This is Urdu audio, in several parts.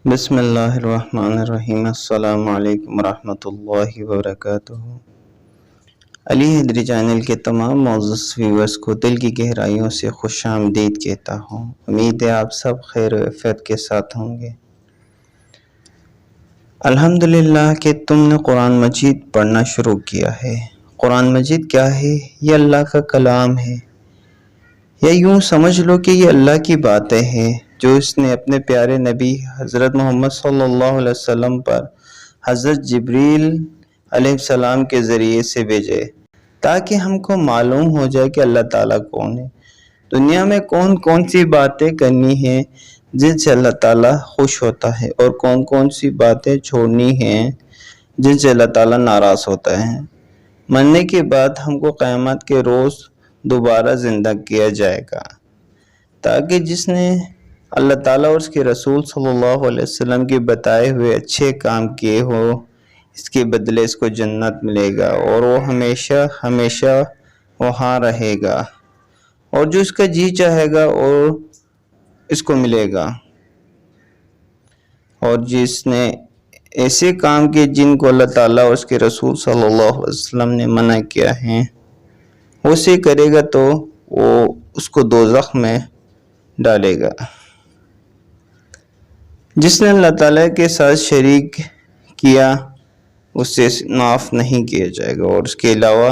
بسم اللہ الرحمن الرحیم۔ السلام علیکم ورحمۃ اللہ وبرکاتہ۔ علی حیدری چینل کے تمام معزز ویورز کو دل کی گہرائیوں سے خوش آمدید کہتا ہوں۔ امید ہے آپ سب خیر و عافیت کے ساتھ ہوں گے۔ الحمدللہ کہ تم نے قرآن مجید پڑھنا شروع کیا ہے۔ قرآن مجید کیا ہے؟ یہ اللہ کا کلام ہے، یا یوں سمجھ لو کہ یہ اللہ کی باتیں ہیں جو اس نے اپنے پیارے نبی حضرت محمد صلی اللہ علیہ وسلم پر حضرت جبریل علیہ السلام کے ذریعے سے بھیجے، تاکہ ہم کو معلوم ہو جائے کہ اللہ تعالیٰ کون ہے، دنیا میں کون کون سی باتیں کرنی ہیں جن سے اللہ تعالیٰ خوش ہوتا ہے، اور کون کون سی باتیں چھوڑنی ہیں جن سے اللہ تعالیٰ ناراض ہوتا ہے۔ مرنے کے بعد ہم کو قیامت کے روز دوبارہ زندہ کیا جائے گا، تاکہ جس نے اللہ تعالیٰ اور اس کے رسول صلی اللہ علیہ وسلم کے بتائے ہوئے اچھے کام کیے ہو، اس کے بدلے اس کو جنت ملے گا، اور وہ ہمیشہ ہمیشہ وہاں رہے گا، اور جو اس کا جی چاہے گا اور اس کو ملے گا۔ اور جس نے ایسے کام کیے جن کو اللہ تعالیٰ اور اس کے رسول صلی اللہ علیہ وسلم نے منع کیا ہے، وہ اسے کرے گا تو وہ اس کو دوزخ میں ڈالے گا۔ جس نے اللہ تعالیٰ کے ساتھ شریک کیا اسے معاف نہیں کیا جائے گا، اور اس کے علاوہ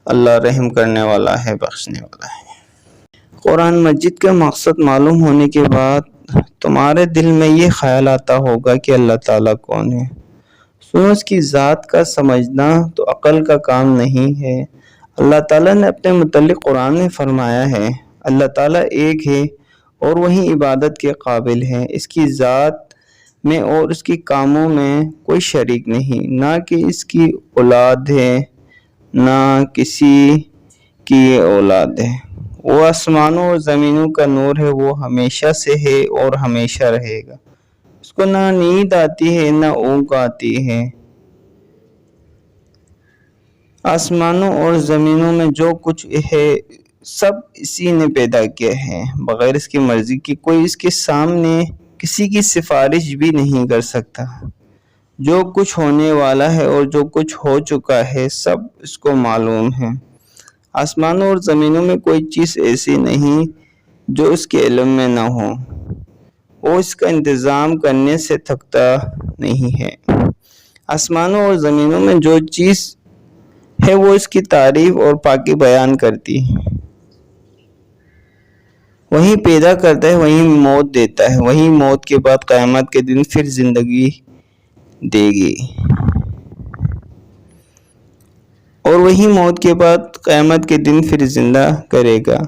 اللہ رحم کرنے والا ہے، بخشنے والا ہے۔ قرآن مجید کا مقصد معلوم ہونے کے بعد تمہارے دل میں یہ خیال آتا ہوگا کہ اللہ تعالیٰ کون ہے۔ سنو، اس کی ذات کا سمجھنا تو عقل کا کام نہیں ہے۔ اللہ تعالیٰ نے اپنے متعلق قرآن میں فرمایا ہے، اللہ تعالیٰ ایک ہے اور وہی عبادت کے قابل ہے۔ اس کی ذات میں اور اس کی کاموں میں کوئی شریک نہیں، نہ کہ اس کی اولاد ہے نہ کسی کی اولاد ہے۔ وہ آسمانوں اور زمینوں کا نور ہے، وہ ہمیشہ سے ہے اور ہمیشہ رہے گا۔ اس کو نہ نیند آتی ہے نہ اونگ آتی ہے۔ آسمانوں اور زمینوں میں جو کچھ ہے سب اسی نے پیدا کیا ہے، بغیر اس کی مرضی کی کوئی اس کے سامنے کسی کی سفارش بھی نہیں کر سکتا۔ جو کچھ ہونے والا ہے اور جو کچھ ہو چکا ہے سب اس کو معلوم ہے۔ آسمانوں اور زمینوں میں کوئی چیز ایسی نہیں جو اس کے علم میں نہ ہو۔ وہ اس کا انتظام کرنے سے تھکتا نہیں ہے۔ آسمانوں اور زمینوں میں جو چیز ہے وہ اس کی تعریف اور پاکی بیان کرتی ہے۔ وہی پیدا کرتا ہے، وہی موت دیتا ہے، وہی موت کے بعد قیامت کے دن پھر زندگی دے گی، اور وہی موت کے بعد قیامت کے دن پھر زندہ کرے گا۔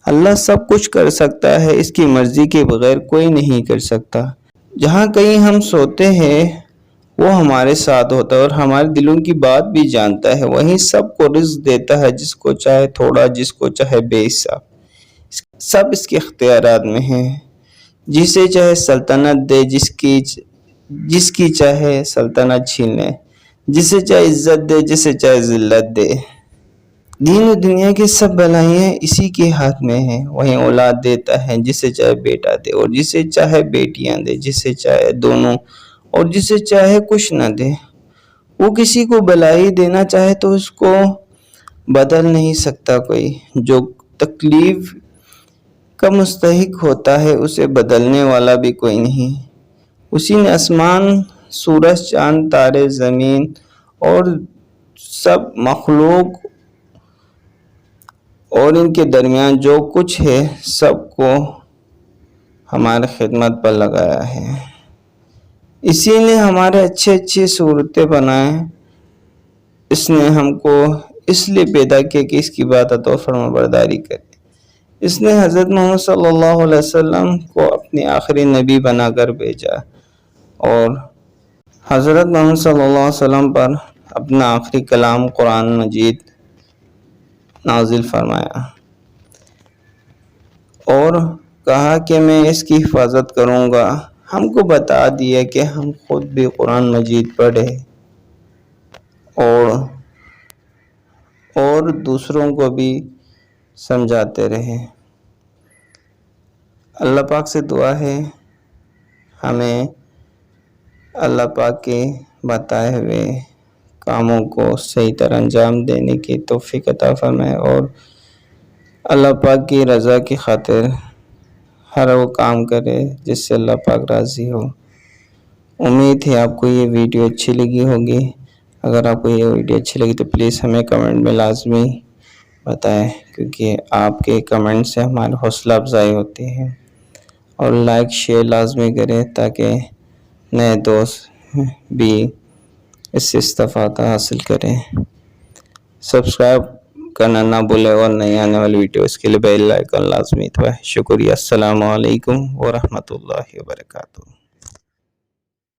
اللہ سب کچھ کر سکتا ہے، اس کی مرضی کے بغیر کوئی نہیں کر سکتا۔ جہاں کہیں ہم سوتے ہیں وہ ہمارے ساتھ ہوتا ہے اور ہمارے دلوں کی بات بھی جانتا ہے۔ وہی سب کو رزق دیتا ہے، جس کو چاہے تھوڑا، جس کو چاہے بے حساب۔ سب اس کے اختیارات میں ہے، جسے چاہے سلطنت دے، جس کی چاہے سلطنت چھین لے، جسے چاہے عزت دے، جسے چاہے ذلت دے۔ دین و دنیا کی سب بلائیاں اسی کے ہاتھ میں ہیں۔ وہی اولاد دیتا ہے، جسے چاہے بیٹا دے اور جسے چاہے بیٹیاں دے، جسے چاہے دونوں اور جسے چاہے کچھ نہ دے۔ وہ کسی کو بلائی دینا چاہے تو اس کو بدل نہیں سکتا کوئی۔ جو تکلیف کا مستحق ہوتا ہے اسے بدلنے والا بھی کوئی نہیں۔ اسی نے آسمان، سورج، چاند، تارے، زمین اور سب مخلوق اور ان کے درمیان جو کچھ ہے سب کو ہمارے خدمت پر لگایا ہے۔ اسی نے ہمارے اچھے صورتیں بنائے۔ اس نے ہم کو اس لیے پیدا کیا کہ اس کی بات اور فرما برداری کرے۔ اس نے حضرت محمد صلی اللہ علیہ وسلم کو اپنے آخری نبی بنا کر بھیجا، اور حضرت محمد صلی اللہ علیہ وسلم پر اپنا آخری کلام قرآن مجید نازل فرمایا، اور کہا کہ میں اس کی حفاظت کروں گا۔ ہم کو بتا دیا کہ ہم خود بھی قرآن مجید پڑھے اور دوسروں کو بھی سمجھاتے رہے۔ اللہ پاک سے دعا ہے ہمیں اللہ پاک کے بتائے ہوئے کاموں کو صحیح طرح انجام دینے کی توفیق عطا فرمائے، اور اللہ پاک کی رضا کی خاطر ہر وہ کام کرے جس سے اللہ پاک راضی ہو۔ امید ہے آپ کو یہ ویڈیو اچھی لگی ہوگی۔ اگر آپ کو یہ ویڈیو اچھی لگی تو پلیز ہمیں کمنٹ میں لازمی بتائیں، کیونکہ آپ کے کمنٹ سے ہماری حوصلہ افزائی ہوتی ہے، اور لائک شیئر لازمی کریں تاکہ نئے دوست بھی اس سے استفادہ حاصل کریں۔ سبسکرائب کرنا نہ بھولیں، اور نئی آنے والی ویڈیوز کے لیے بیل آئیکن لازمی دبائیں۔ شکریہ۔ السلام علیکم ورحمۃ اللہ وبرکاتہ۔